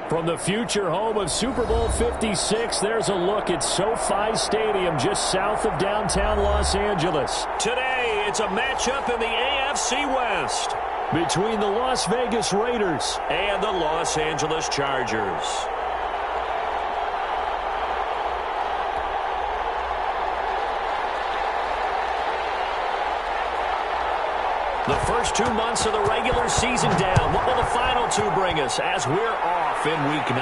From the future home of Super Bowl 56, there's a look at SoFi Stadium just south of downtown Los Angeles. Today, it's a matchup in the AFC West between the Las Vegas Raiders and the Los Angeles Chargers. The first 2 months of the regular season down. What will the final two bring us as we're off in Week 9?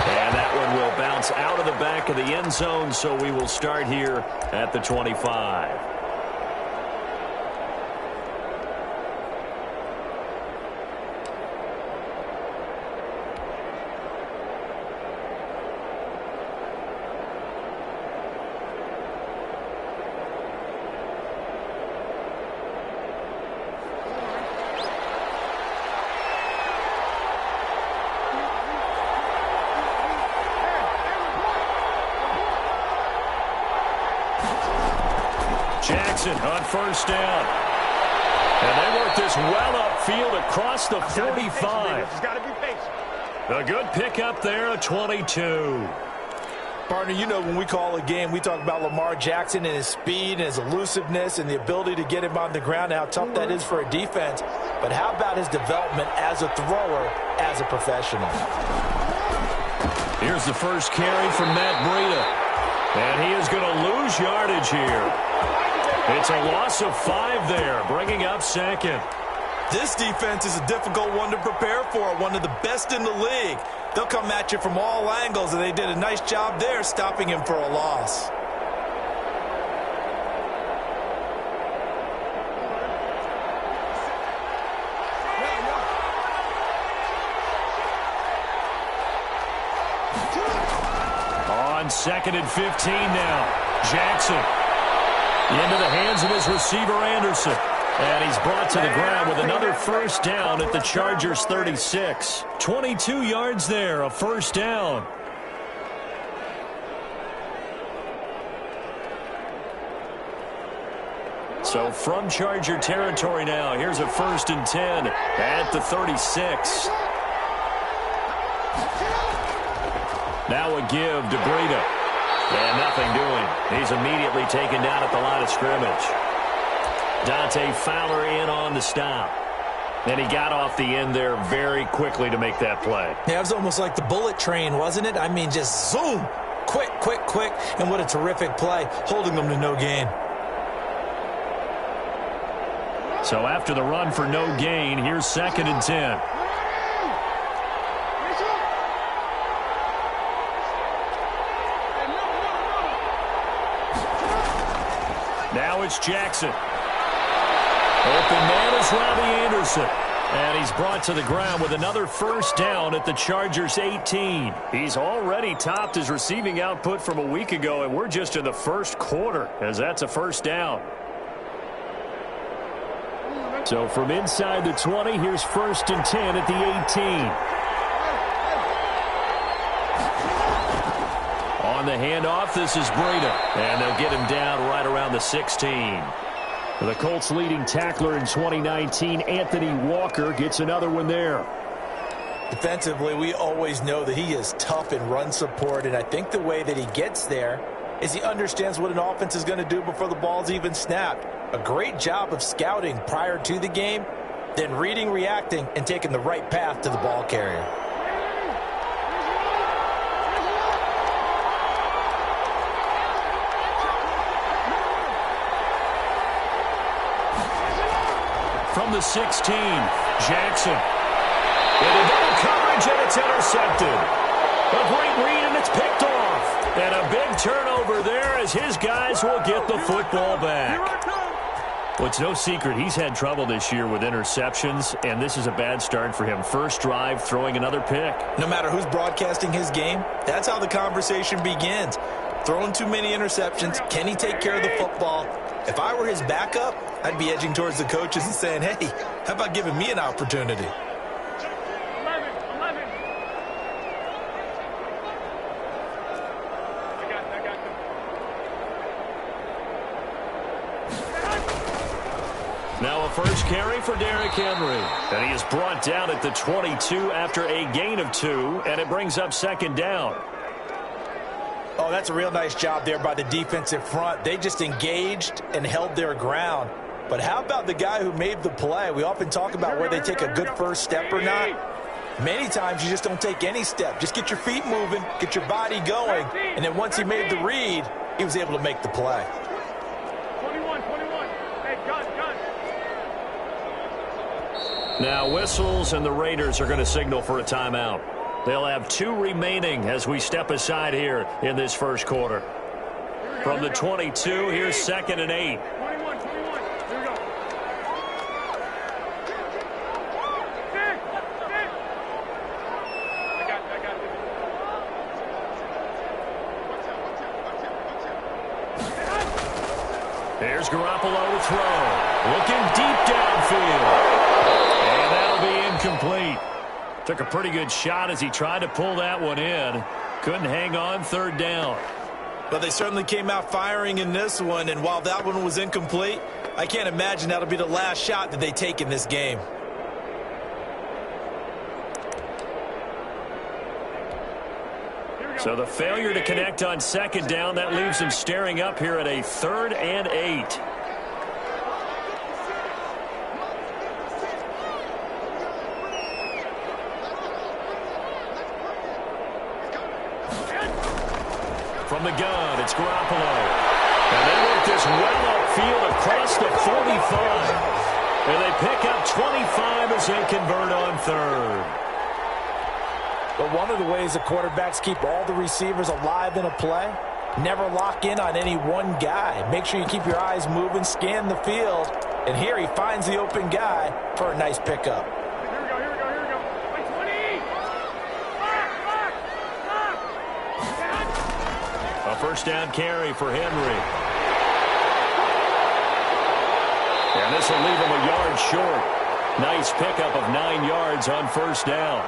And that one will bounce out of the back of the end zone, so we will start here at the 25. Jackson on first down. And they work this well upfield across the 45. A good pickup there, a 22. Partner, you know when we call a game, we talk about Lamar Jackson and his speed and his elusiveness and the ability to get him on the ground and how tough that is for a defense. But how about his development as a thrower, as a professional? Here's the first carry from Matt Breida. And he is going to lose yardage here. It's a loss of 5 there, bringing up second. This defense is a difficult one to prepare for, one of the best in the league. They'll come at you from all angles, and they did a nice job there stopping him for a loss. On 2nd and 15 now. Jackson into the hands of his receiver, Anderson. And he's brought to the ground with another first down at the Chargers' 36. 22 yards there, a first down. So from Charger territory now, here's a 1st and 10 at the 36. Now a give to Breida. And nothing doing. He's immediately taken down at the line of scrimmage. Dante Fowler in on the stop. And he got off the end there very quickly to make that play. Yeah, it was almost like the bullet train, wasn't it? I mean, just zoom. Quick, quick, quick. And what a terrific play, holding them to no gain. So after the run for no gain, here's 2nd and 10. Now it's Jackson. Open man is Robbie Anderson. And he's brought to the ground with another first down at the Chargers' 18. He's already topped his receiving output from a week ago, and we're just in the first quarter, as that's a first down. So from inside the 20, here's 1st and 10 at the 18. On the handoff, this is Breida. And they'll get him down right around the 16. The Colts' leading tackler in 2019, Anthony Walker, gets another one there. Defensively, we always know that he is tough in run support, and I think the way that he gets there is he understands what an offense is going to do before the ball's even snapped. A great job of scouting prior to the game, then reading, reacting, and taking the right path to the ball carrier. From the 16, Jackson. Into double coverage, and it's intercepted. A great read, and it's picked off. And a big turnover there as his guys will get the football back. Well, it's no secret he's had trouble this year with interceptions, and this is a bad start for him. First drive, throwing another pick. No matter who's broadcasting his game, that's how the conversation begins. Throwing too many interceptions, can he take care of the football? If I were his backup, I'd be edging towards the coaches and saying, hey, how about giving me an opportunity? Now a first carry for Derrick Henry. And he is brought down at the 22 after a gain of 2, and it brings up second down. Oh, that's a real nice job there by the defensive front. They just engaged and held their ground. But how about the guy who made the play? We often talk about where they take a good first step or not. Many times you just don't take any step. Just get your feet moving, get your body going, and then once he made the read, he was able to make the play. 21. Hey, gun. Now whistles, and the Raiders are going to signal for a timeout. They'll have 2 remaining as we step aside here in this first quarter. From the 22, here's 2nd and 8. 21. Here we go. I got it. Here's Garoppolo to throw. Looking deep downfield. And that'll be incomplete. Took a pretty good shot as he tried to pull that one in. Couldn't hang on, 3rd down. But they certainly came out firing in this one, and while that one was incomplete, I can't imagine that'll be the last shot that they take in this game. So the failure to connect on 2nd down, that leaves them staring up here at a 3rd and 8. From the gun, it's Garoppolo. And they work this well upfield across the 45. And they pick up 25 as they convert on 3rd. But one of the ways the quarterbacks keep all the receivers alive in a play, never lock in on any one guy. Make sure you keep your eyes moving, scan the field. And here he finds the open guy for a nice pickup. Here we go. Like 20. A first down carry for Henry. And this will leave him a yard short. Nice pickup of 9 yards on first down.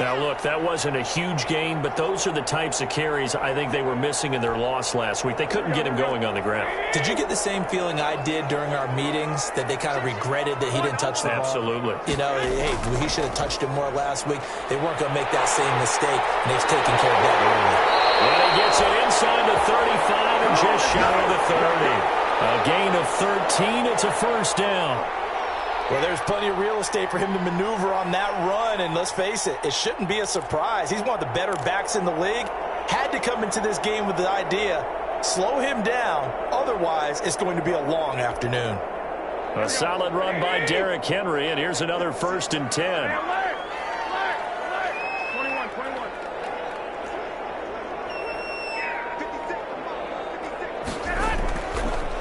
Now, look, that wasn't a huge gain, but those are the types of carries I think they were missing in their loss last week. They couldn't get him going on the ground. Did you get the same feeling I did during our meetings, that they kind of regretted that he didn't touch the ball? Absolutely. You know, hey, he should have touched him more last week. They weren't going to make that same mistake, and they've taken care of that early. And he gets it inside the 35 and just shy of the 30. A gain of 13. It's a first down. Well, there's plenty of real estate for him to maneuver on that run, and let's face it, it shouldn't be a surprise. He's one of the better backs in the league. Had to come into this game with the idea, slow him down, otherwise it's going to be a long afternoon. A solid run by Derrick Henry, and here's another 1st and 10. 21.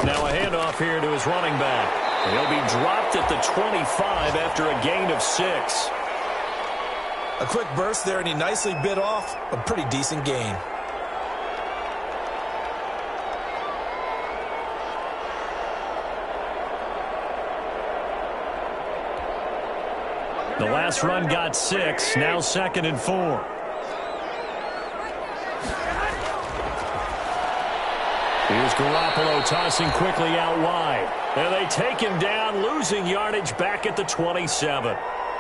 Now a handoff here to his running back. He'll be dropped at the 25 after a gain of 6. A quick burst there, and he nicely bit off a pretty decent gain. The last run got 6, now 2nd and 4. Here's Garoppolo tossing quickly out wide. And they take him down, losing yardage back at the 27.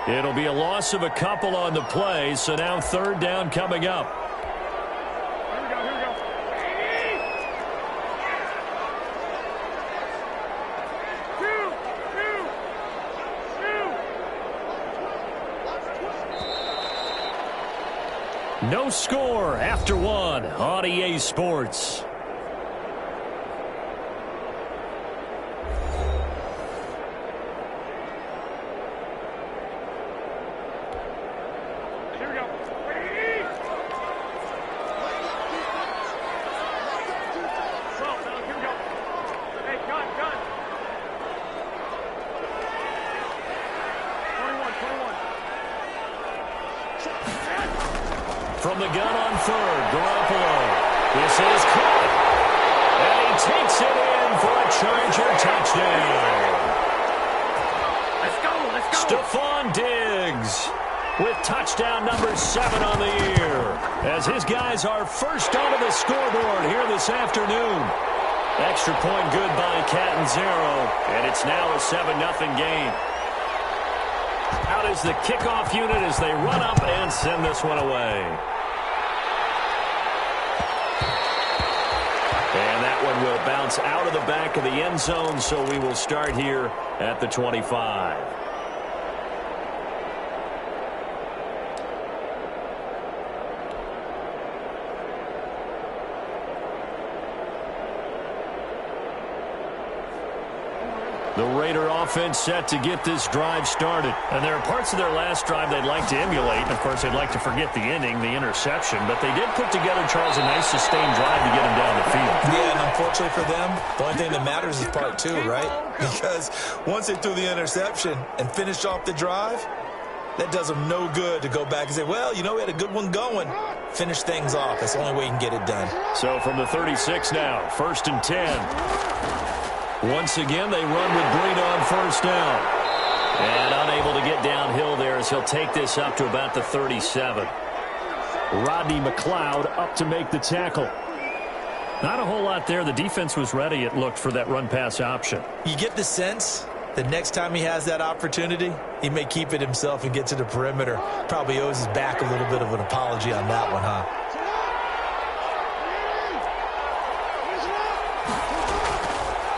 It'll be a loss of a couple on the play, so now 3rd down coming up. Here we go. Two. No score after 1 on EA Sports. From the gun on 3rd, Garoppolo. This is caught. And he takes it in for a Charger touchdown. Let's go. Stephon Diggs with touchdown number 7 on the year, as his guys are first onto the scoreboard here this afternoon. Extra point good by Catanzaro, and it's now a 7-0 game. Out is the kickoff unit as they run up and send this one away. And that one will bounce out of the back of the end zone, so we will start here at the 25. The Raider offense set to get this drive started. And there are parts of their last drive they'd like to emulate. And, of course, they'd like to forget the ending, the interception. But they did put together, Charles, a nice sustained drive to get them down the field. Yeah, and unfortunately for them, the only thing that matters is part two, right? Because once they threw the interception and finished off the drive, that does them no good to go back and say, well, you know, we had a good one going. Finish things off. That's the only way you can get it done. So from the 36 now, 1st and 10. Once again, they run with Breida on first down. And unable to get downhill there as he'll take this up to about the 37. Rodney McLeod up to make the tackle. Not a whole lot there. The defense was ready, it looked, for that run-pass option. You get the sense that next time he has that opportunity, he may keep it himself and get to the perimeter. Probably owes his back a little bit of an apology on that one, huh?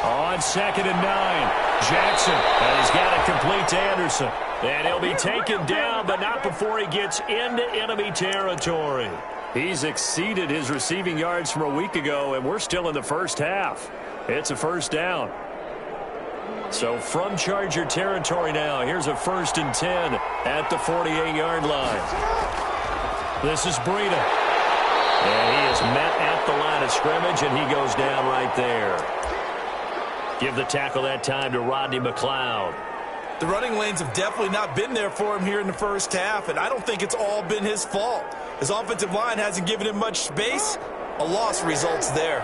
On 2nd and 9, Jackson, and he's got it complete to Anderson. And he'll be taken down, but not before he gets into enemy territory. He's exceeded his receiving yards from a week ago, and we're still in the first half. It's a first down. So from Charger territory now, here's a 1st and 10 at the 48-yard line. This is Breida. And he is met at the line of scrimmage, and he goes down right there. Give the tackle that time to Rodney McLeod. The running lanes have definitely not been there for him here in the first half, and I don't think it's all been his fault. His offensive line hasn't given him much space. A loss results there.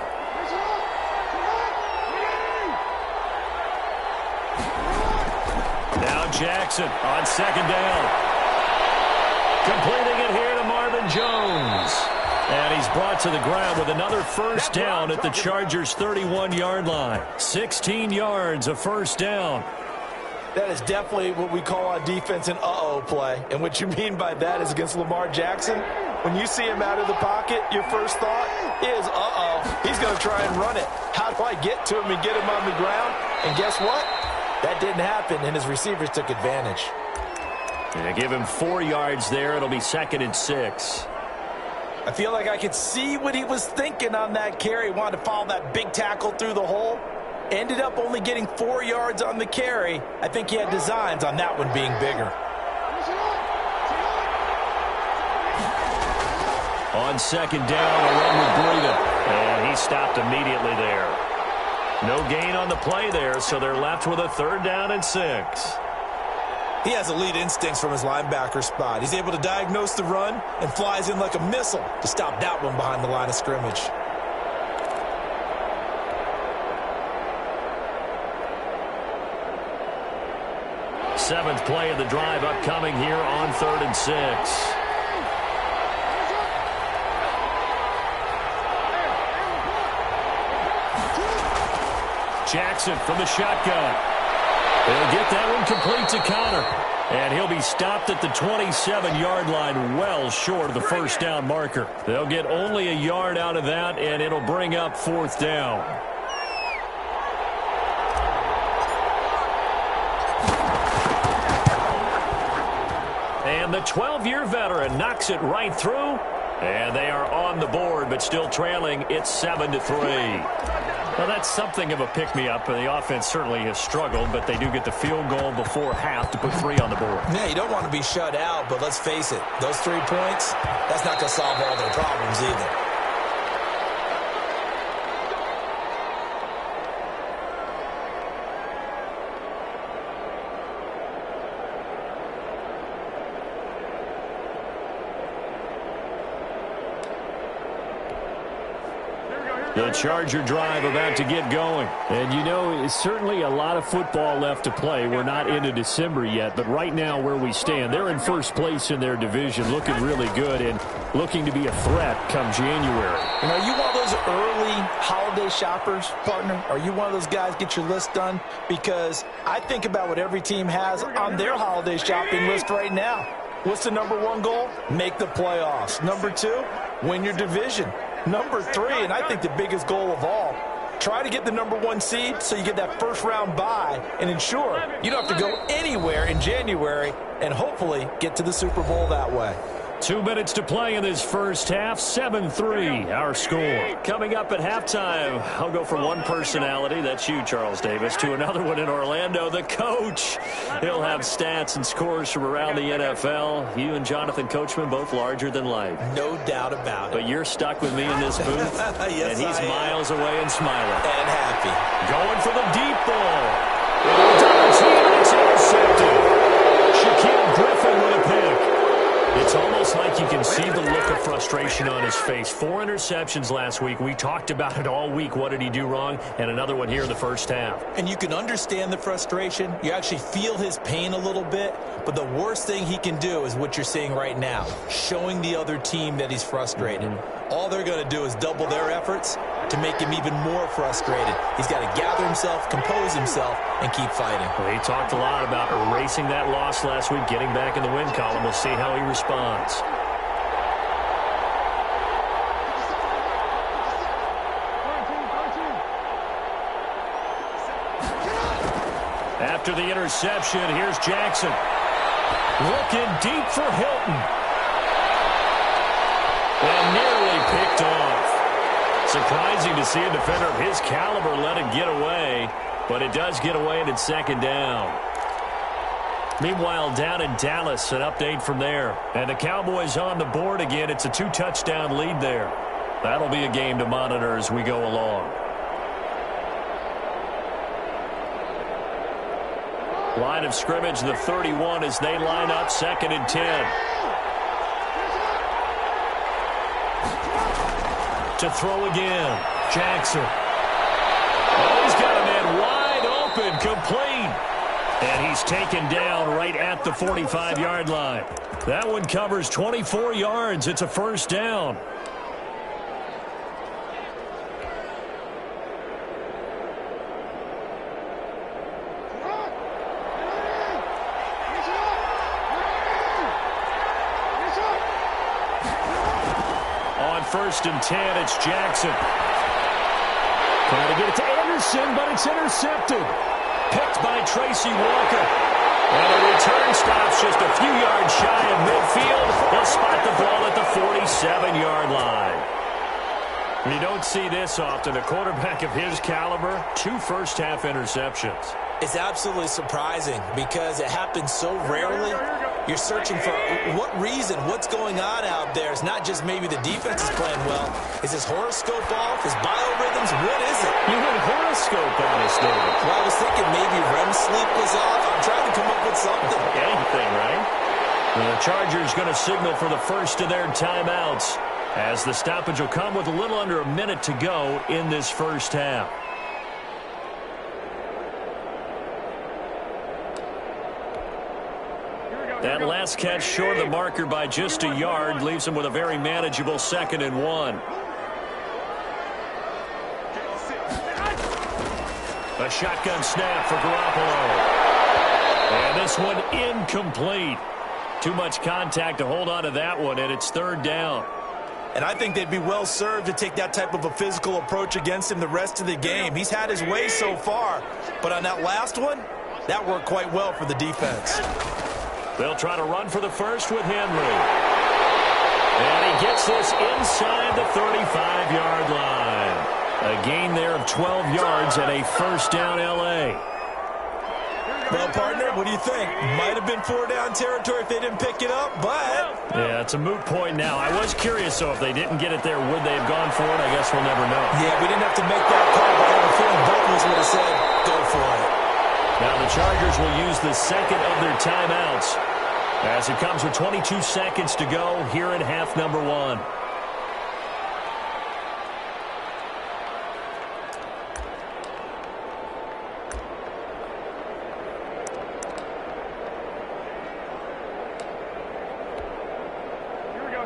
Now Jackson on 2nd down. Completing it here to Marvin Jones. And he's brought to the ground with another first down at the Chargers' 31-yard line. 16 yards of first down. That is definitely what we call on defense an uh-oh play. And what you mean by that is against Lamar Jackson, when you see him out of the pocket, your first thought is, uh-oh, he's going to try and run it. How do I get to him and get him on the ground? And guess what? That didn't happen, and his receivers took advantage. And give him 4 yards there. It'll be 2nd and 6. I feel like I could see what he was thinking on that carry. He wanted to follow that big tackle through the hole. Ended up only getting 4 yards on the carry. I think he had designs on that one being bigger. On 2nd down, a run with Breida. And he stopped immediately there. No gain on the play there, so they're left with a 3rd down and 6. He has elite instincts from his linebacker spot. He's able to diagnose the run and flies in like a missile to stop that one behind the line of scrimmage. Seventh play of the drive upcoming here on 3rd and 6. Jackson from the shotgun. They'll get that one complete to Connor. And he'll be stopped at the 27-yard line, well short of the first down marker. They'll get only a yard out of that, and it'll bring up 4th down. And the 12-year veteran knocks it right through. And they are on the board, but still trailing. It's 7-3. Well, that's something of a pick-me-up. The offense certainly has struggled, but they do get the field goal before half to put 3 on the board. Yeah, you don't want to be shut out, but let's face it, those 3 points, that's not going to solve all their problems either. The Charger drive about to get going. And you know, it's certainly a lot of football left to play. We're not into December yet, but right now where we stand, they're in first place in their division, looking really good and looking to be a threat come January. And are you one of those early holiday shoppers, partner? Are you one of those guys get your list done? Because I think about what every team has on their holiday shopping list right now. What's the number one goal? Make the playoffs. Number two, win your division. Number three, and I think the biggest goal of all, try to get the number one seed so you get that first round bye and ensure you don't have to go anywhere in January and hopefully get to the Super Bowl that way. 2 minutes to play in this first half. 7-3 our score. Coming up at halftime, I'll go from one personality, that's you, Charles Davis, to another one in Orlando, the coach. He'll have stats and scores from around the NFL. You and Jonathan Coachman both larger than life. No doubt about it. But you're stuck with me in this booth, yes, and he's miles away and smiling. And happy. Going for the deep ball. Double team, and it's intercepted. Shaquille Griffin with a pick. It's almost like you can see the look of frustration on his face. 4 interceptions last week. We talked about it all week. What did he do wrong? And another one here in the first half. And you can understand the frustration. You actually feel his pain a little bit. But the worst thing he can do is what you're seeing right now, showing the other team that he's frustrated. All they're going to do is double their efforts to make him even more frustrated. He's got to gather himself, compose himself, and keep fighting. Well, he talked a lot about erasing that loss last week, getting back in the win column. We'll see how he responds. After the interception, here's Jackson. Looking deep for Hilton. And nearly picked off. Surprising to see a defender of his caliber let it get away, but it does get away and it's second down. Meanwhile, down in Dallas, an update from there. And the Cowboys on the board again. It's a 2-touchdown lead there. That'll be a game to monitor as we go along. Line of scrimmage, the 31 as they line up, 2nd and 10. To throw again, Jackson. Oh, he's got a man wide open, complete. And he's taken down right at the 45-yard line. That one covers 24 yards. It's a first down. On 1st and 10, it's Jackson. Trying to get it to Anderson, but it's intercepted. Picked by Tracy Walker. And the return stops just a few yards shy of midfield. They'll spot the ball at the 47-yard line. You don't see this often. A quarterback of his caliber, 2 first-half interceptions. It's absolutely surprising because it happens so rarely. You're searching for what reason, what's going on out there. It's not just maybe the defense is playing well. Is his horoscope off? His biorhythms? What is it? You went horoscope on us, David. Well, I was thinking maybe REM sleep was off. I'm trying to come up with something. Anything, right? The Chargers going to signal for the first of their timeouts as the stoppage will come with a little under a minute to go in this first half. That last catch short of the marker by just a yard leaves him with a very manageable 2nd and 1. A shotgun snap for Garoppolo. And this one incomplete. Too much contact to hold on to that one, and it's 3rd down. And I think they'd be well served to take that type of a physical approach against him the rest of the game. He's had his way so far, but on that last one, that worked quite well for the defense. They'll try to run for the first with Henry. And he gets this inside the 35-yard line. A gain there of 12 yards and a first down L.A. Well, partner, what do you think? Might have been 4-down territory if they didn't pick it up, but... Yeah, it's a moot point now. I was curious, so if they didn't get it there, would they have gone for it? I guess we'll never know. Yeah, we didn't have to make that call, but I have a feeling both of us would have said, go for it. Now the Chargers will use the second of their timeouts as it comes with 22 seconds to go here in half number 1.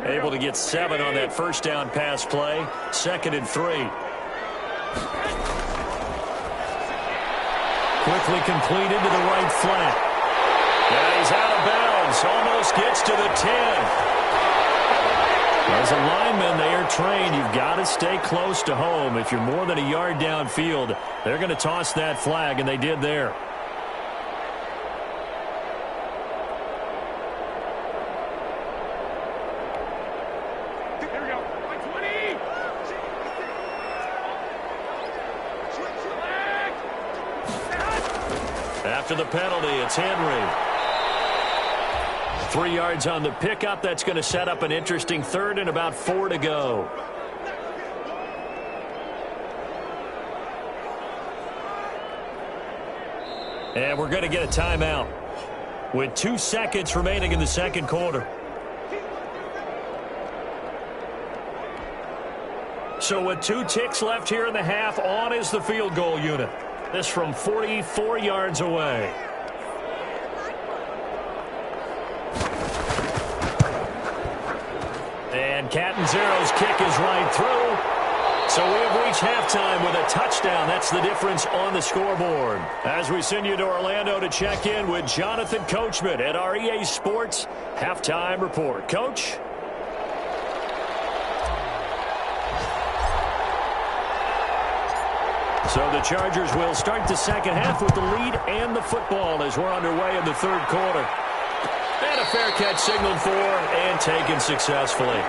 Able to get 7 on that first down pass play. 2nd and 3. Quickly completed to the right flat. And he's out of bounds. Almost gets to the 10. As a lineman, they are trained. You've got to stay close to home. If you're more than a yard downfield, they're going to toss that flag, and they did there. Here we go. 20. After the penalty, it's Henry. 3 yards on the pickup. That's going to set up an interesting 3rd and about 4 to go. And we're going to get a timeout with 2 seconds remaining in the second quarter. So with 2 ticks left here in the half, on is the field goal unit. This from 44 yards away. And Catanzaro's kick is right through. So we have reached halftime with a touchdown. That's the difference on the scoreboard. As we send you to Orlando to check in with Jonathan Coachman at our EA Sports Halftime Report. Coach? So the Chargers will start the second half with the lead and the football as we're underway in the third quarter. And a fair catch signaled for and taken successfully.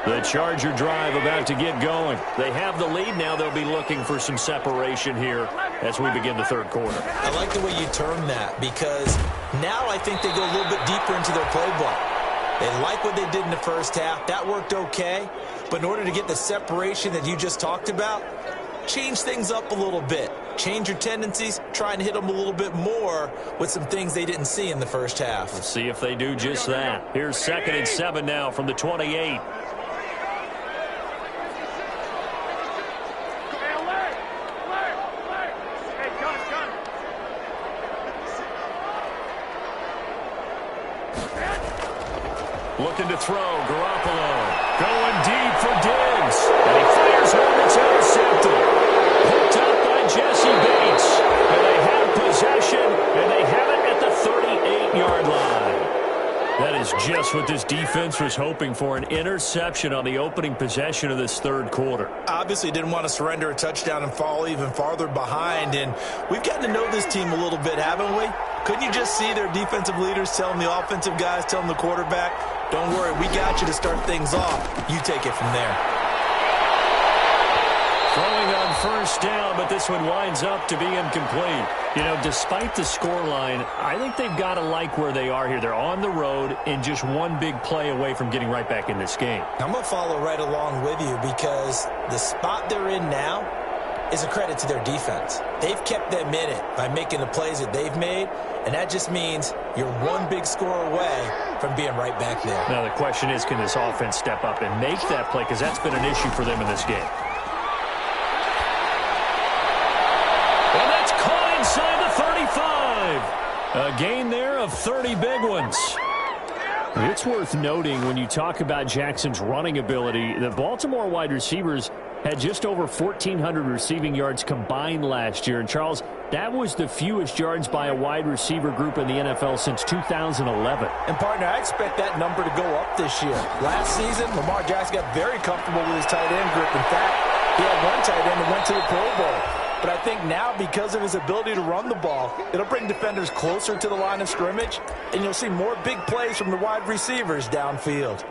The Charger drive about to get going. They have the lead now. They'll be looking for some separation here as we begin the third quarter. I like the way you term that because now I think they go a little bit deeper into their playbook. They like what they did in the first half. That worked okay. But in order to get the separation that you just talked about, change things up a little bit. Change your tendencies. Try and hit them a little bit more with some things they didn't see in the first half. We'll see if they do just that. Here's 2nd and 7 now from the 28. Looking to throw, Garoppolo going deep for Diggs, and he fires home. It's intercepted. Picked up by Jesse Bates, and they have possession, and they have it at the 38-yard line. That is just what this defense was hoping for, an interception on the opening possession of this third quarter. Obviously didn't want to surrender a touchdown and fall even farther behind, and we've gotten to know this team a little bit, haven't we? Couldn't you just see their defensive leaders telling the offensive guys, telling the quarterback, don't worry, we got you to start things off. You take it from there. Throwing on first down, but this one winds up to be incomplete. You know, despite the scoreline, I think they've got to like where they are here. They're on the road and just one big play away from getting right back in this game. I'm going to follow right along with you because the spot they're in now is a credit to their defense. They've kept them in it by making the plays that they've made, and that just means you're one big score away from being right back there. Now the question is, can this offense step up and make that play? Because that's been an issue for them in this game. And that's caught inside the 35. A gain there of 30 big ones. It's worth noting when you talk about Jackson's running ability, the Baltimore wide receivers had just over 1,400 receiving yards combined last year. And, Charles, that was the fewest yards by a wide receiver group in the NFL since 2011. And, partner, I expect that number to go up this year. Last season, Lamar Jackson got very comfortable with his tight end group. In fact, he had one tight end that went to the Pro Bowl. But I think now, because of his ability to run the ball, it'll bring defenders closer to the line of scrimmage, and you'll see more big plays from the wide receivers downfield.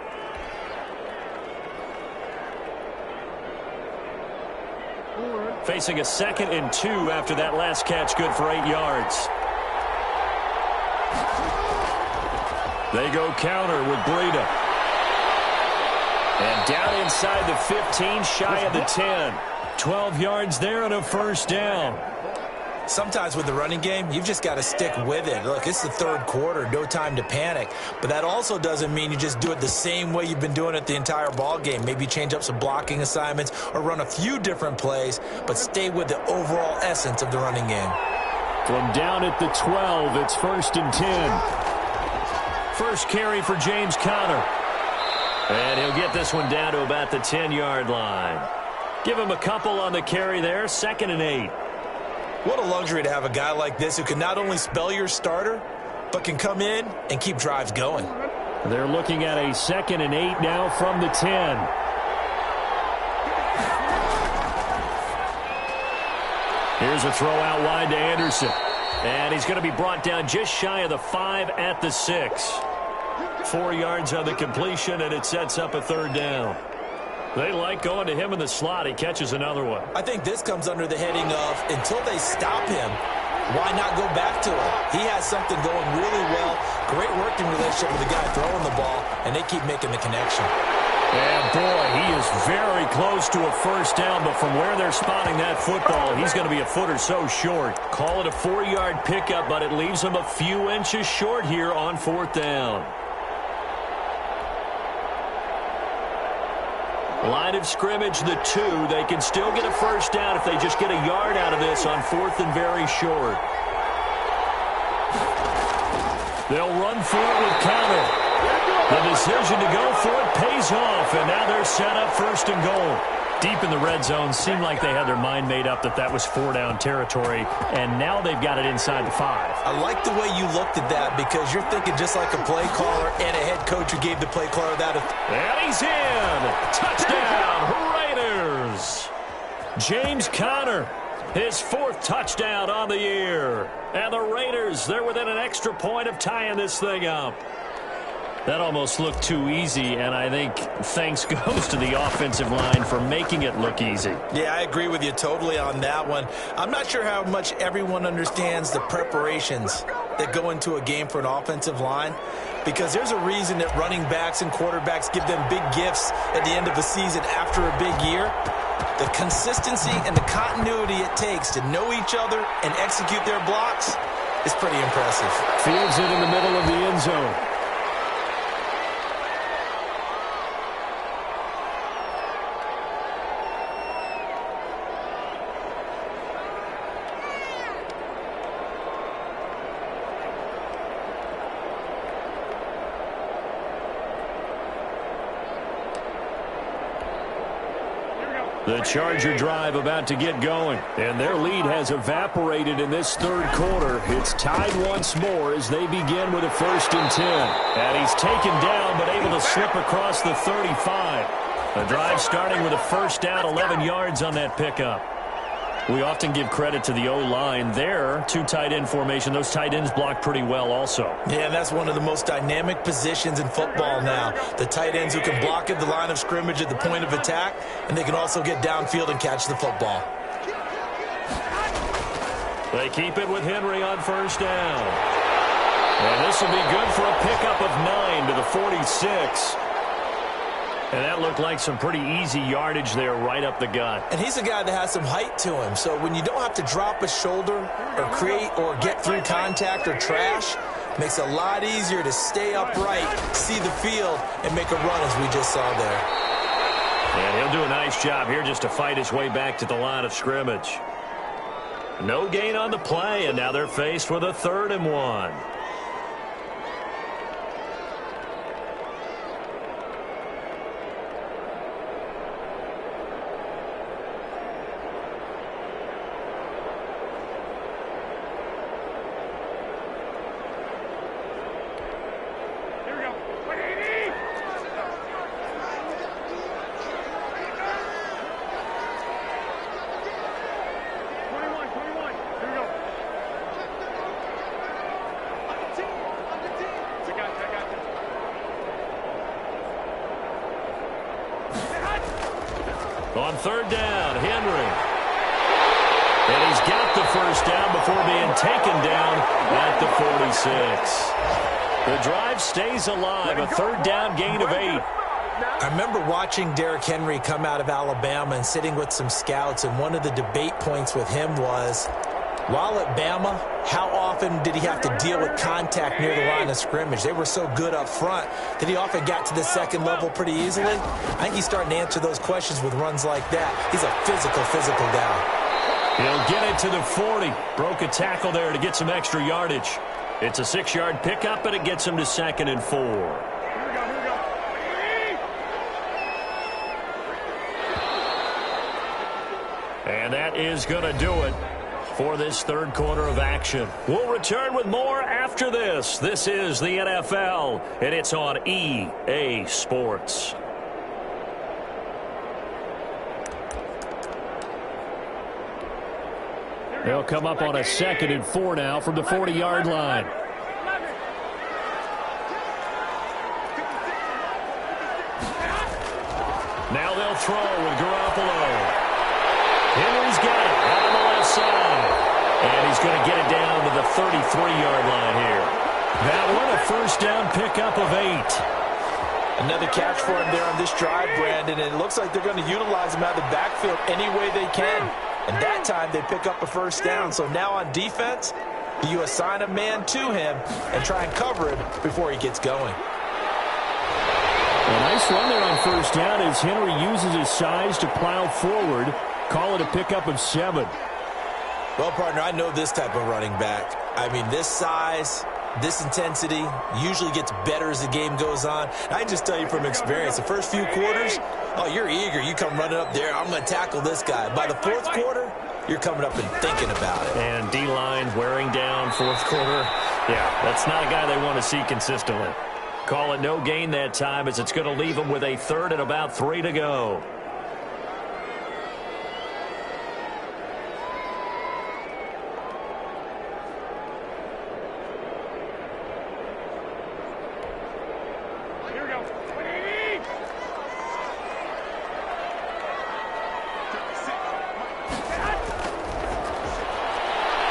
Facing a 2nd and 2 after that last catch, good for 8 yards. They go counter with Breida. And down inside the 15, shy of the 10. 12 yards there and a first down. Sometimes with the running game, you've just got to stick with it. Look, it's the third quarter, no time to panic. But that also doesn't mean you just do it the same way you've been doing it the entire ball game. Maybe change up some blocking assignments or run a few different plays, but stay with the overall essence of the running game. From down at the 12, it's 1st and 10. First carry for James Conner. And he'll get this one down to about the 10-yard line. Give him a couple on the carry there, 2nd and 8. What a luxury to have a guy like this who can not only spell your starter, but can come in and keep drives going. They're looking at a 2nd and 8 now from the 10. Here's a throw out wide to Anderson. And he's going to be brought down just shy of the 5 at the 6. 4 yards on the completion, and it sets up a 3rd down. They like going to him in the slot. He catches another one. I think this comes under the heading of, until they stop him, why not go back to him? He has something going really well. Great working relationship with the guy throwing the ball, and they keep making the connection. And boy, he is very close to a 1st down, but from where they're spotting that football, he's going to be a foot or so short. Call it a 4-yard pickup, but it leaves him a few inches short here on 4th down. Line of scrimmage, the 2. They can still get a 1st down if they just get a yard out of this on 4th and very short. They'll run for it with Conner. The decision to go for it pays off, and now they're set up 1st and goal. Deep in the red zone, seemed like they had their mind made up that that was 4-down territory, and now they've got it inside the 5. I like the way you looked at that because you're thinking just like a play caller and a head coach who gave the play caller that. And he's in! Touchdown, Raiders! James Conner, his 4th touchdown on the year. And the Raiders, they're within an extra point of tying this thing up. That almost looked too easy, and I think thanks goes to the offensive line for making it look easy. Yeah, I agree with you totally on that one. I'm not sure how much everyone understands the preparations that go into a game for an offensive line, because there's a reason that running backs and quarterbacks give them big gifts at the end of the season after a big year. The consistency and the continuity it takes to know each other and execute their blocks is pretty impressive. Fields it in the middle of the end zone. The Charger drive about to get going, and their lead has evaporated in this 3rd quarter. It's tied once more as they begin with a 1st and 10. And he's taken down but able to slip across the 35. The drive starting with a 1st down, 11 yards on that pickup. We often give credit to the O-line there. 2 tight end formation. Those tight ends block pretty well also. Yeah, that's one of the most dynamic positions in football now. The tight ends who can block at the line of scrimmage at the point of attack, and they can also get downfield and catch the football. They keep it with Henry on 1st down. And this will be good for a pickup of 9 to the 46. And that looked like some pretty easy yardage there right up the gut. And he's a guy that has some height to him. So when you don't have to drop a shoulder or create or get through contact or trash, makes it a lot easier to stay upright, see the field, and make a run as we just saw there. And he'll do a nice job here just to fight his way back to the line of scrimmage. No gain on the play, and now they're faced with a 3rd and 1. On 3rd down, Henry. And he's got the 1st down before being taken down at the 46. The drive stays alive, a 3rd down gain of 8. I remember watching Derrick Henry come out of Alabama and sitting with some scouts, and one of the debate points with him was, While at Bama, how often did he have to deal with contact near the line of scrimmage? They were so good up front that he often got to the second level pretty easily. I think he's starting to answer those questions with runs like that. He's a physical guy. He'll get it to the 40. Broke a tackle there to get some extra yardage. It's a 6-yard pickup, and it gets him to 2nd and 4. Here we go. And that is going to do it for this third quarter of action. We'll return with more after this. This is the NFL, and it's on EA Sports. They'll come up on a 2nd and 4 now from the 40-yard line. Now they'll throw with Garoppolo. Henry's got it out on the left side. And he's going to get it down to the 33-yard line here. That one, a first down pickup of 8. Another catch for him there on this drive, Brandon, and it looks like they're going to utilize him out of the backfield any way they can. And that time they pick up a first down. So now on defense, you assign a man to him and try and cover him before he gets going. A nice run there on first down as Henry uses his size to plow forward. Call it a pickup of 7. Well, partner, I know this type of running back. I mean, this size, this intensity usually gets better as the game goes on. I can just tell you from experience, the first few quarters, oh, you're eager. You come running up there, I'm going to tackle this guy. By the fourth quarter, you're coming up and thinking about it. And D-line wearing down fourth quarter. Yeah, that's not a guy they want to see consistently. Call it no gain that time as it's going to leave him with a 3rd and about 3 to go.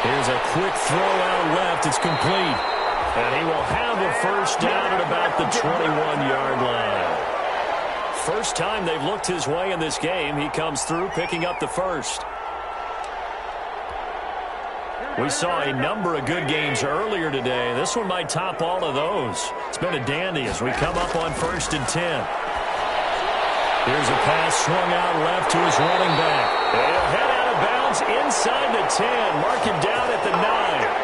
Here's a quick throw out left. It's complete. And he will have a first down at about the 21-yard line. First time they've looked his way in this game. He comes through picking up the first. We saw a number of good games earlier today. This one might top all of those. It's been a dandy as we come up on 1st and 10. Here's a pass swung out left to his running back. He'll head out of bounds inside the 10. Mark him down at the 9.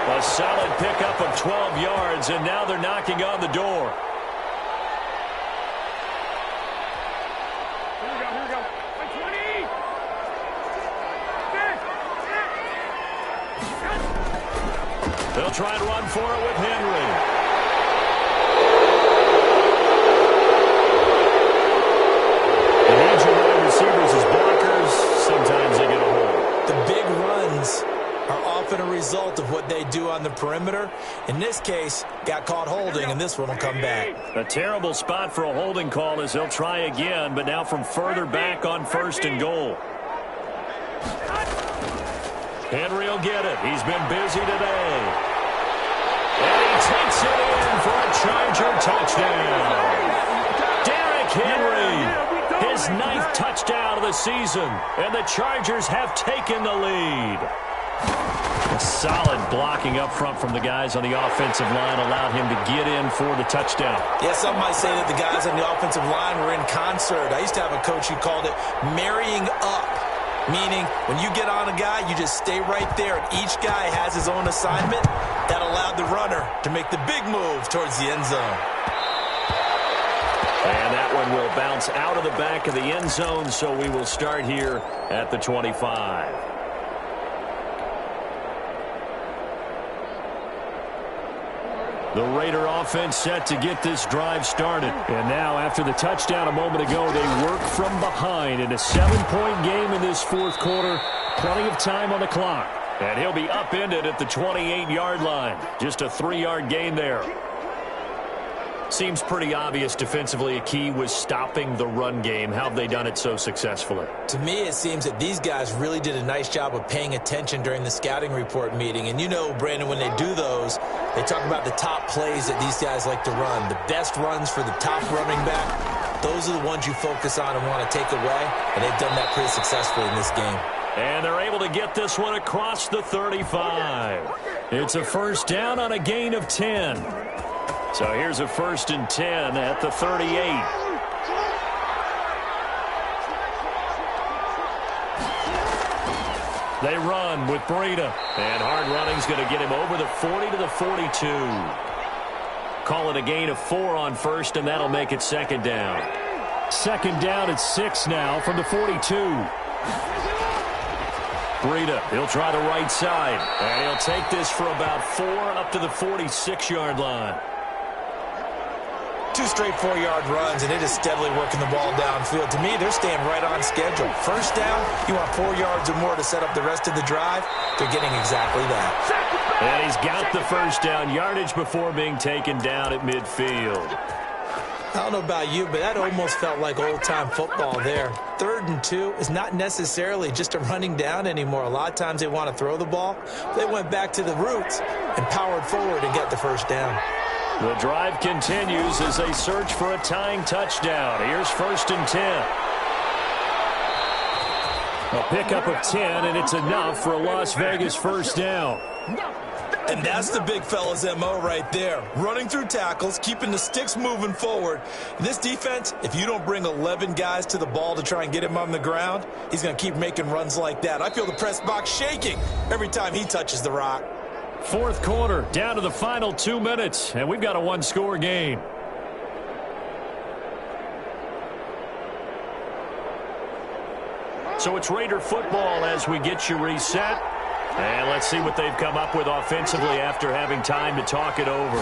A solid pickup of 12 yards, and now they're knocking on the door. Here we go. 20. They'll try to run for it with Henry. The need your wide receivers as blockers. Sometimes they get a hold. The big runs are often a result of what they do on the perimeter. In this case, got caught holding, and this one will come back. A terrible spot for a holding call as they'll try again, but now from further back on 1st and goal. Henry will get it. He's been busy today. And he takes it in for a Charger touchdown. Derrick Henry. His 9th touchdown of the season, and the Chargers have taken the lead. A solid blocking up front from the guys on the offensive line allowed him to get in for the touchdown. Yeah, some might say that the guys on the offensive line were in concert. I used to have a coach who called it marrying up, meaning when you get on a guy, you just stay right there, and each guy has his own assignment. That allowed the runner to make the big move towards the end zone. And that one will bounce out of the back of the end zone, so we will start here at the 25. The Raider offense set to get this drive started. And now, after the touchdown a moment ago, they work from behind in a 7-point game in this fourth quarter. Plenty of time on the clock. And he'll be upended at the 28-yard line. Just a 3-yard gain there. Seems pretty obvious defensively a key was stopping the run game. How have they done it so successfully? To me, it seems that these guys really did a nice job of paying attention during the scouting report meeting. And you know, Brandon, when they do those, they talk about the top plays that these guys like to run. The best runs for the top running back, those are the ones you focus on and want to take away. And they've done that pretty successfully in this game. And they're able to get this one across the 35. It's a first down on a gain of 10. So here's a 1st and 10 at the 38. They run with Breida. And hard running's going to get him over the 40 to the 42. Call it a gain of 4 on 1st, and that'll make it 2nd down. 2nd down at 6 now from the 42. Breida, he'll try the right side. And he'll take this for about 4 up to the 46-yard line. 2 straight 4-yard runs, and it is steadily working the ball downfield. To me, they're staying right on schedule. 1st down, you want 4 yards or more to set up the rest of the drive. They're getting exactly that. And he's got the 1st down yardage before being taken down at midfield. I don't know about you, but that almost felt like old-time football there. 3rd and 2 is not necessarily just a running down anymore. A lot of times they want to throw the ball. They went back to the roots and powered forward and get the 1st down. The drive continues as they search for a tying touchdown. Here's 1st and 10. A pickup of 10, and it's enough for a Las Vegas 1st down. And that's the big fella's MO right there. Running through tackles, keeping the sticks moving forward. This defense, if you don't bring 11 guys to the ball to try and get him on the ground, he's going to keep making runs like that. I feel the press box shaking every time he touches the rock. 4th quarter, down to the final 2 minutes, and we've got a 1-score game. So it's Raider football as we get you reset. And let's see what they've come up with offensively after having time to talk it over.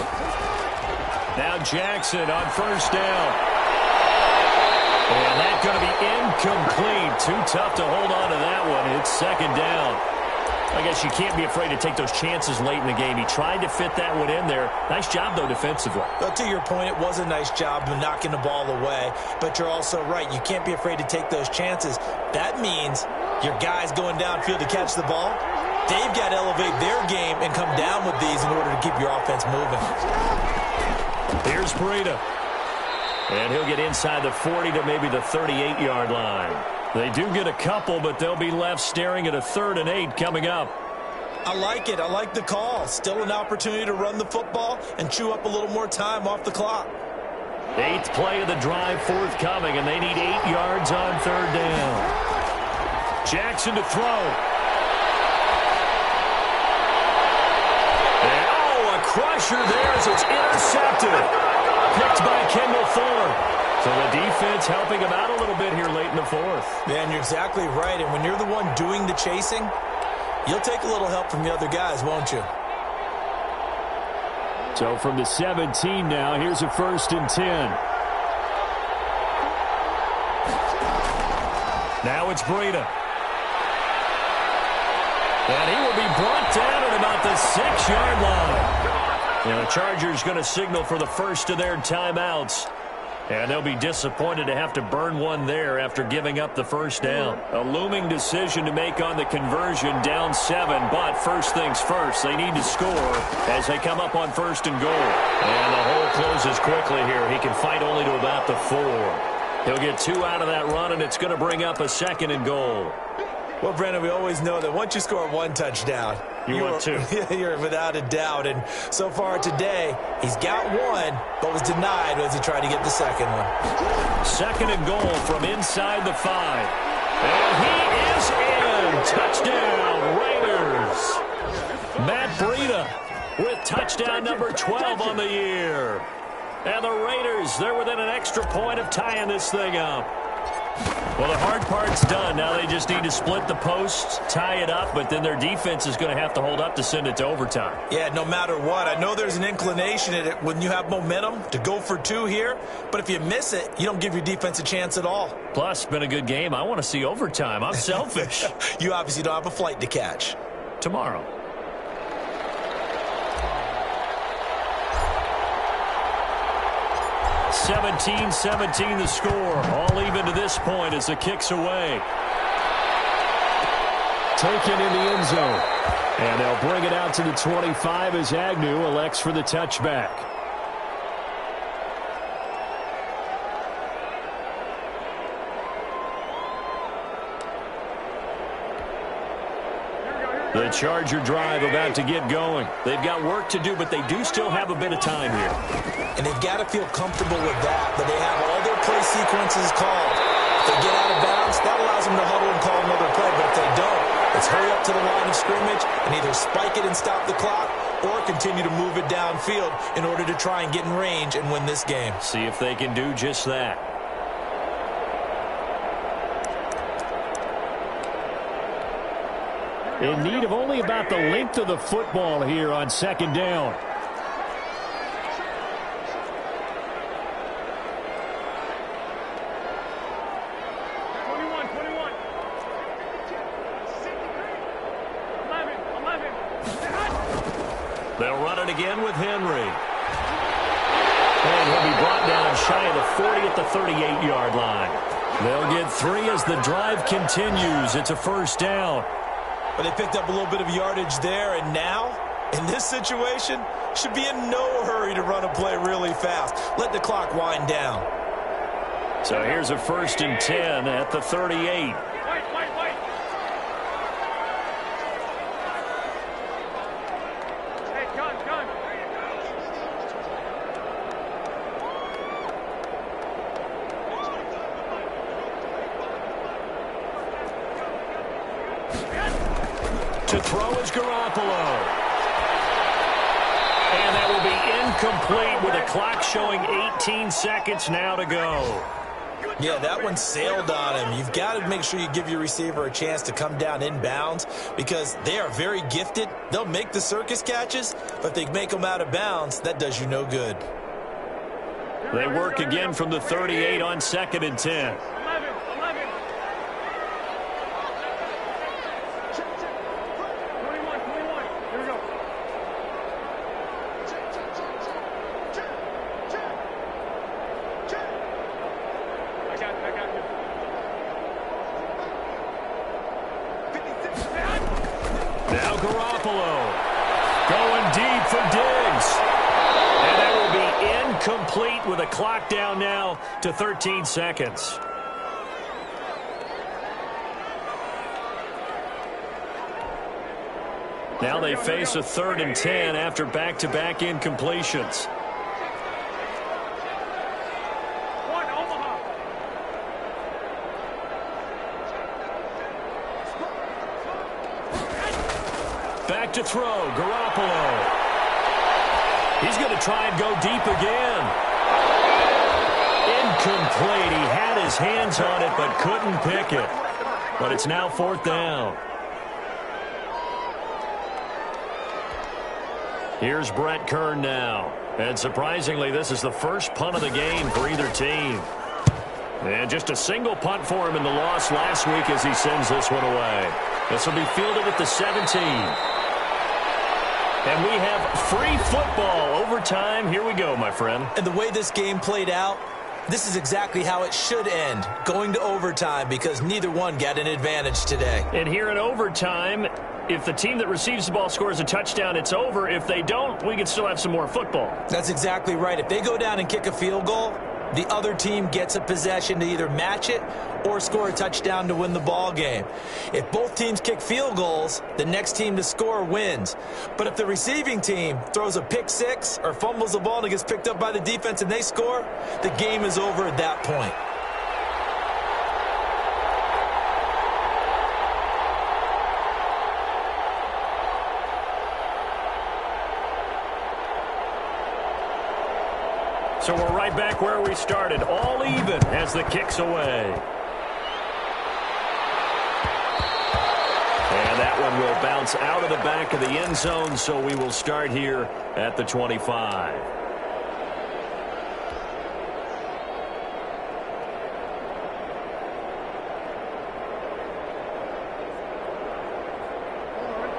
Now Jackson on 1st down. And that's going to be incomplete. Too tough to hold on to that one. It's 2nd down. I guess you can't be afraid to take those chances late in the game. He tried to fit that one in there. Nice job, though, defensively. Well, to your point, it was a nice job of knocking the ball away. But you're also right. You can't be afraid to take those chances. That means your guys going downfield to catch the ball, they've got to elevate their game and come down with these in order to keep your offense moving. Here's Breida. And he'll get inside the 40 to maybe the 38-yard line. They do get a couple, but they'll be left staring at a 3rd and 8 coming up. I like it. I like the call. Still an opportunity to run the football and chew up a little more time off the clock. 8th play of the drive forthcoming, and they need 8 yards on 3rd down. Jackson to throw. And, a crusher there as it's intercepted. Picked by Kendall Fuller. So the defense helping him out a little bit here late in the 4th. Man, you're exactly right. And when you're the one doing the chasing, you'll take a little help from the other guys, won't you? So from the 17 now, here's a 1st and 10. Now it's Breida. And he will be brought down at about the 6-yard line. And the Chargers going to signal for the first of their timeouts. And they'll be disappointed to have to burn one there after giving up the 1st down. A looming decision to make on the conversion, down 7. But first things first, they need to score as they come up on 1st and goal. And the hole closes quickly here. He can fight only to about the 4. He'll get 2 out of that run, and it's going to bring up a 2nd and goal. Well, Brandon, we always know that once you score 1 touchdown, want 2. You're without a doubt. And so far today, he's got 1, but was denied as he tried to get the 2nd one. 2nd and goal from inside the 5. And he is in. Touchdown, Raiders. Matt Breida with touchdown number 12 on the year. And the Raiders, they're within an extra point of tying this thing up. Well, the hard part's done. Now they just need to split the posts, tie it up, but then their defense is going to have to hold up to send it to overtime. Yeah, no matter what. I know there's an inclination in it when you have momentum to go for 2 here, but if you miss it, you don't give your defense a chance at all. Plus, been a good game. I want to see overtime. I'm selfish. You obviously don't have a flight to catch. Tomorrow. (17-17) the score. All even to this point as the kick's away. Taken in the end zone. And they'll bring it out to the 25 as Agnew elects for the touchback. The Charger drive about to get going. They've got work to do, but they do still have a bit of time here. And they've got to feel comfortable with that, but they have all their play sequences called. If they get out of bounds, that allows them to huddle and call another play, but if they don't, let's hurry up to the line of scrimmage and either spike it and stop the clock or continue to move it downfield in order to try and get in range and win this game. See if they can do just that. In need of only about the length of the football here on second down. They'll run it again with Henry. And he'll be brought down shy of the 40 at the 38-yard line. They'll get 3 as the drive continues. It's a first down. But they picked up a little bit of yardage there, and now, in this situation, should be in no hurry to run a play really fast. Let the clock wind down. So here's a 1st and 10 at the 38. To throw is Garoppolo. And that will be incomplete with a clock showing 18 seconds now to go. Yeah, that one sailed on him. You've got to make sure you give your receiver a chance to come down inbounds because they are very gifted. They'll make the circus catches, but if they make them out of bounds, that does you no good. They work again from the 38 on 2nd and 10. Now Garoppolo going deep for Diggs. And that will be incomplete with a clock down now to 13 seconds. Now they face a 3rd and 10 after back-to-back incompletions. Back to throw, Garoppolo. He's going to try and go deep again. Incomplete. He had his hands on it but couldn't pick it. But it's now 4th down. Here's Brett Kern now. And surprisingly, this is the first punt of the game for either team. And just a single punt for him in the loss last week as he sends this one away. This will be fielded at the 17. And we have free football overtime. Here we go, my friend. And the way this game played out, this is exactly how it should end, going to overtime because neither one got an advantage today. And here in overtime, if the team that receives the ball scores a touchdown, it's over. If they don't, we can still have some more football. That's exactly right. If they go down and kick a field goal, the other team gets a possession to either match it or score a touchdown to win the ball game. If both teams kick field goals, the next team to score wins. But if the receiving team throws a pick six or fumbles the ball and it gets picked up by the defense and they score, the game is over at that point. So we're right back where we started, all even as the kick's away. And that one will bounce out of the back of the end zone, so we will start here at the 25.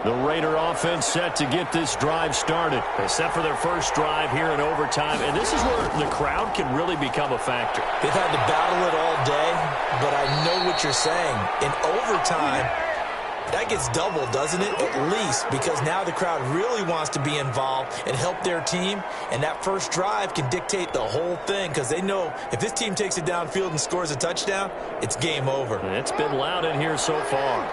The Raider offense set to get this drive started. They set for their first drive here in overtime, and this is where the crowd can really become a factor. They've had to battle it all day, but I know what you're saying. In overtime, that gets doubled, doesn't it? At least, because now the crowd really wants to be involved and help their team, and that first drive can dictate the whole thing because they know if this team takes it downfield and scores a touchdown, it's game over. And it's been loud in here so far.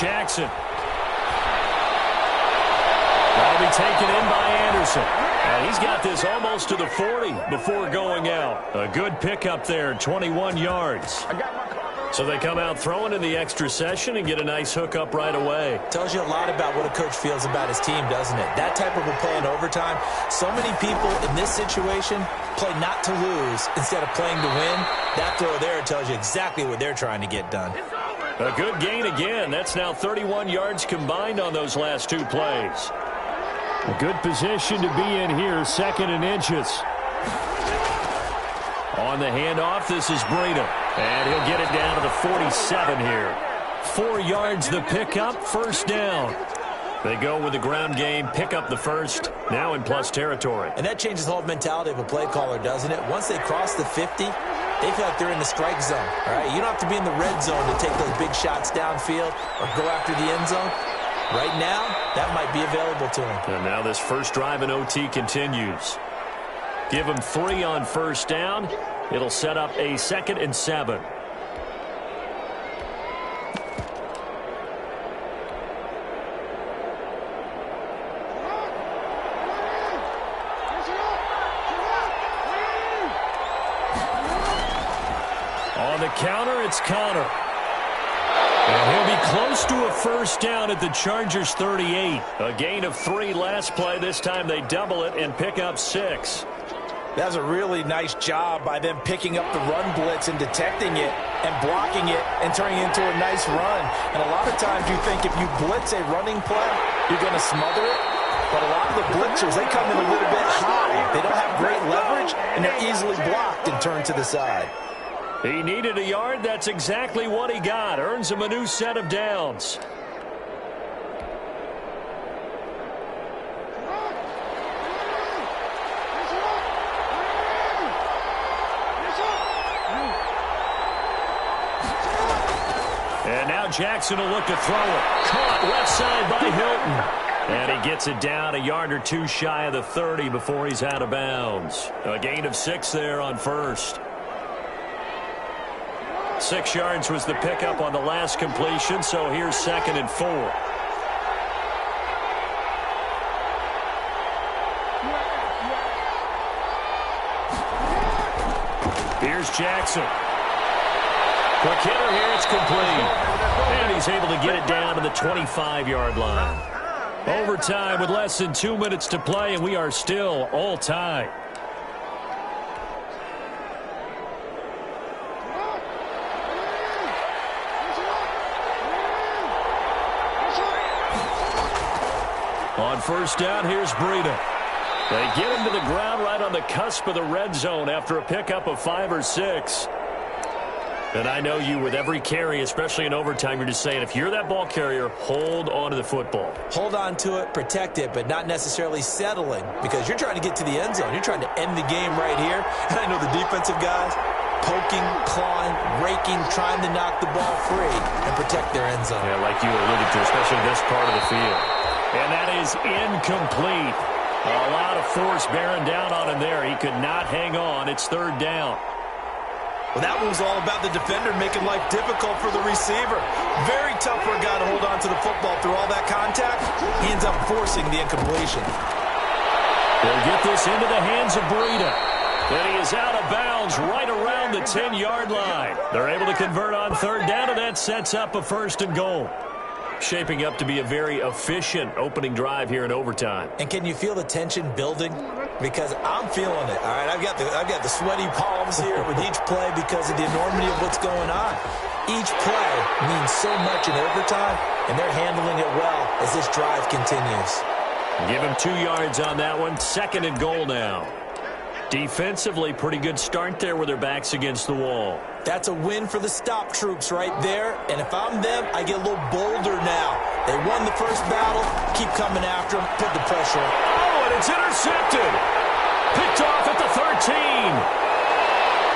Jackson. That'll be taken in by Anderson. And he's got this almost to the 40 before going out. A good pickup there, 21 yards. So they come out throwing in the extra session and get a nice hookup right away. Tells you a lot about what a coach feels about his team, doesn't it? That type of a play in overtime, so many people in this situation play not to lose instead of playing to win. That throw there tells you exactly what they're trying to get done. A good gain again. That's now 31 yards combined on those last two plays. A good position to be in here, 2nd and inches. On the handoff, this is Breida. And he'll get it down to the 47 here. 4 yards the pickup, 1st down. They go with the ground game, pick up the 1st, now in plus territory. And that changes the whole mentality of a play caller, doesn't it? Once they cross the 50, they feel like they're in the strike zone. All right, you don't have to be in the red zone to take those big shots downfield or go after the end zone. Right now, that might be available to them. And now this first drive in OT continues. Give them 3 on 1st down. It'll set up a 2nd and 7. On the counter, it's Connor. And he'll be close to a 1st down at the Chargers' 38. A gain of 3 last play. This time they double it and pick up 6. That was a really nice job by them picking up the run blitz and detecting it and blocking it and turning it into a nice run. And a lot of times you think if you blitz a running play, you're going to smother it. But a lot of the blitzers, they come in a little bit high. They don't have great leverage, and they're easily blocked and turned to the side. He needed a yard. That's exactly what he got. Earns him a new set of downs. And now Jackson will look to throw it. Caught left side by Hilton. And he gets it down a yard or 2 shy of the 30 before he's out of bounds. A gain of 6 there on 1st. 6 yards was the pickup on the last completion, so here's 2nd and 4. Here's Jackson. Quick hitter here, it's complete. And he's able to get it down to the 25-yard line. Overtime with less than 2 minutes to play, and we are still all tied. On 1st down, here's Breida. They get him to the ground right on the cusp of the red zone after a pickup of 5 or 6. And I know you, with every carry, especially in overtime, you're just saying, if you're that ball carrier, hold on to the football. Hold on to it, protect it, but not necessarily settling, because you're trying to get to the end zone. You're trying to end the game right here. And I know the defensive guys, poking, clawing, raking, trying to knock the ball free and protect their end zone. Yeah, like you alluded to, especially this part of the field. And that is incomplete. A lot of force bearing down on him there. He could not hang on. It's 3rd down. Well, that one was all about the defender making life difficult for the receiver. Very tough for a guy to hold on to the football through all that contact. He ends up forcing the incompletion. They'll get this into the hands of Breida. And he is out of bounds right around the 10-yard line. They're able to convert on 3rd down, and that sets up a 1st and goal. Shaping up to be a very efficient opening drive here in overtime. And can you feel the tension building? Because I'm feeling it. All right, I've got the sweaty palms here with each play because of the enormity of what's going on. Each play means so much in overtime, and they're handling it well as this drive continues. Give him 2 yards on that one. 2nd and goal now. Defensively, pretty good start there with their backs against the wall. That's a win for the stop troops right there. And if I'm them, I get a little bolder now. They won the first battle. Keep coming after them. Put the pressure on. Oh, and it's intercepted. Picked off at the 13.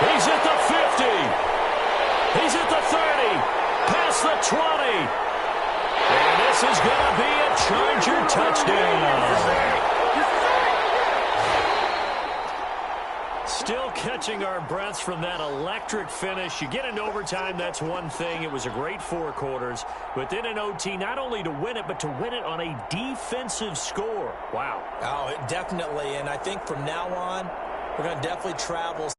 He's at the 50. He's at the 30. Past the 20. And this is going to be a Charger touchdown. Still catching our breaths from that electric finish. You get into overtime, that's one thing. It was a great 4 quarters. But then in OT, not only to win it, but to win it on a defensive score. Wow. Oh, definitely. And I think from now on, we're going to definitely travel